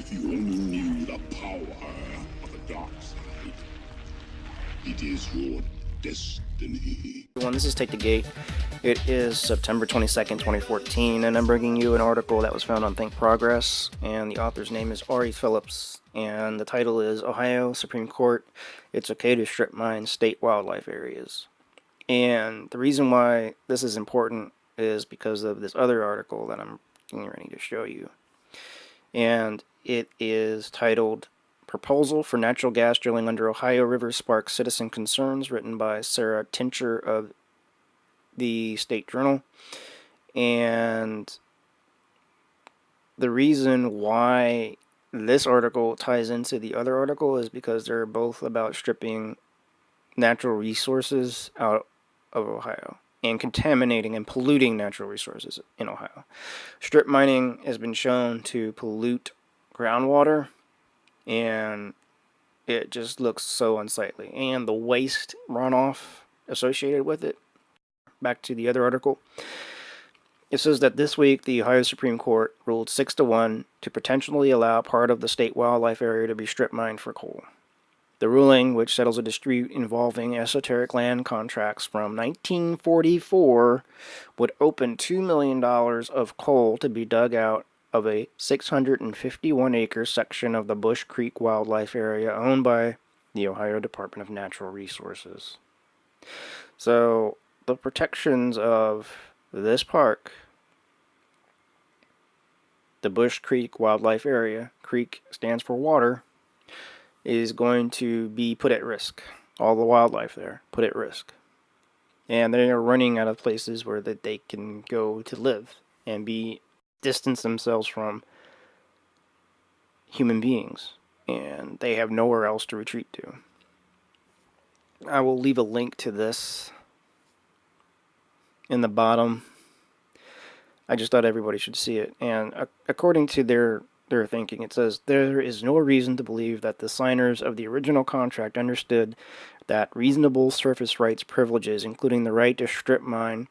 If you only knew the power of the dark side, it is your destiny. Everyone, this is Take the Gate. It is September 22nd, 2014, and I'm bringing you an article that was found on Think Progress, and the author's name is Phillips, and the title is Ohio Supreme Court, It's Okay to Strip Mine State Wildlife Areas. And the reason why this is important is because of this other article that I'm getting ready to show you. And it is titled Proposal for Natural Gas Drilling Under Ohio River Sparks Citizen Concerns, written by Sarah Tincher of the State Journal. And the reason why this article ties into the other article is because they're both about stripping natural resources out of Ohio and contaminating and polluting natural resources in Ohio. Strip mining has been shown to pollute groundwater, and it just looks so unsightly. And the waste runoff associated with it. Back to the other article. It says that this week the Ohio Supreme Court ruled 6-1 to potentially allow part of the state wildlife area to be strip mined for coal. The ruling, which settles a dispute involving esoteric land contracts from 1944, would open $2 million of coal to be dug out of a 651-acre section of the Bush Creek Wildlife Area owned by the Ohio Department of Natural Resources. So, the protections of this park, the Bush Creek Wildlife Area, creek stands for water, is going to be put at risk. All the wildlife there put at risk. And they are running out of places where that they can go to live and distance themselves from human beings. And they have nowhere else to retreat to. I will leave a link to this in the bottom. I just thought everybody should see it. And according to their thinking, it says, there is no reason to believe that the signers of the original contract understood that reasonable surface rights privileges, including the right to strip mine,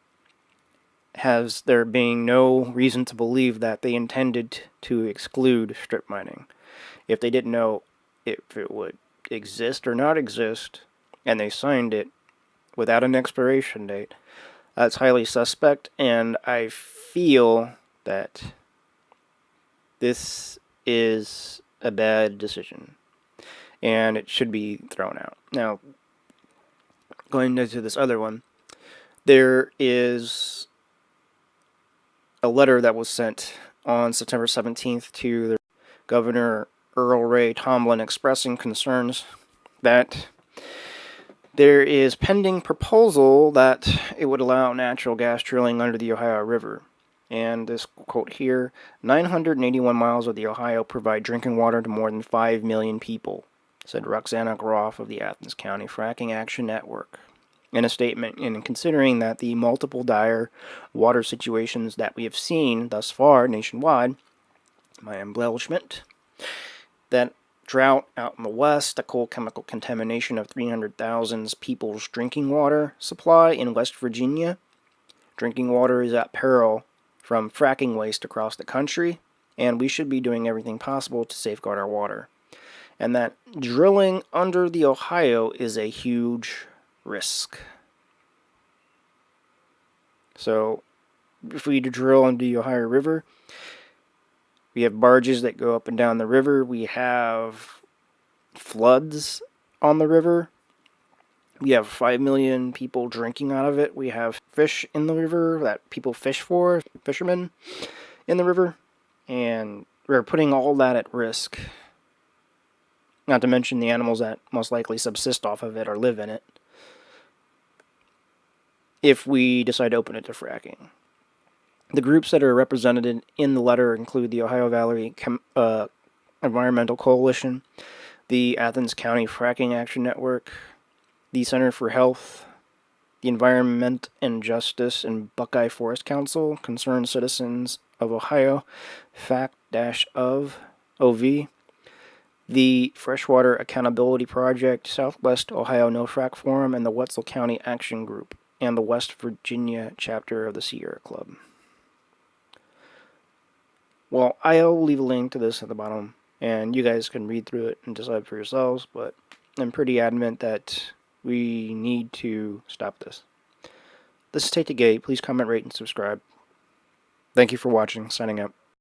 has there being no reason to believe that they intended to exclude strip mining. If they didn't know if it would exist or not exist, and they signed it without an expiration date, that's highly suspect, and I feel that this is a bad decision, and it should be thrown out. Now, going into this other one, there is a letter that was sent on September 17th to the Governor Earl Ray Tomblin expressing concerns that there is pending proposal that it would allow natural gas drilling under the Ohio River. And this quote here, 981 miles of the Ohio provide drinking water to more than 5 million people, said Roxana Groff of the Athens County Fracking Action Network in a statement. And considering that the multiple dire water situations that we have seen thus far nationwide, my embellishment, that drought out in the west, the coal chemical contamination of 300,000 people's drinking water supply in West Virginia, drinking water is at peril from fracking waste across the country, and we should be doing everything possible to safeguard our water. And that drilling under the Ohio is a huge risk. So, if we drill under the Ohio River, we have barges that go up and down the river. We have floods on the river. We have 5 million people drinking out of it. We have fish in the river that people fish for, fishermen in the river. And we're putting all that at risk. Not to mention the animals that most likely subsist off of it or live in it, if we decide to open it to fracking. The groups that are represented in the letter include the Ohio Valley Environmental Coalition, the Athens County Fracking Action Network, the Center for Health, the Environment and Justice and Buckeye Forest Council, Concerned Citizens of Ohio, FACT-OV, the Freshwater Accountability Project, Southwest Ohio No Frack Forum, and the Wetzel County Action Group, and the West Virginia chapter of the Sierra Club. Well, I'll leave a link to this at the bottom and you guys can read through it and decide for yourselves, but I'm pretty adamant that we need to stop this. This is Tate the Gay. Please comment, rate, and subscribe. Thank you for watching. Signing out.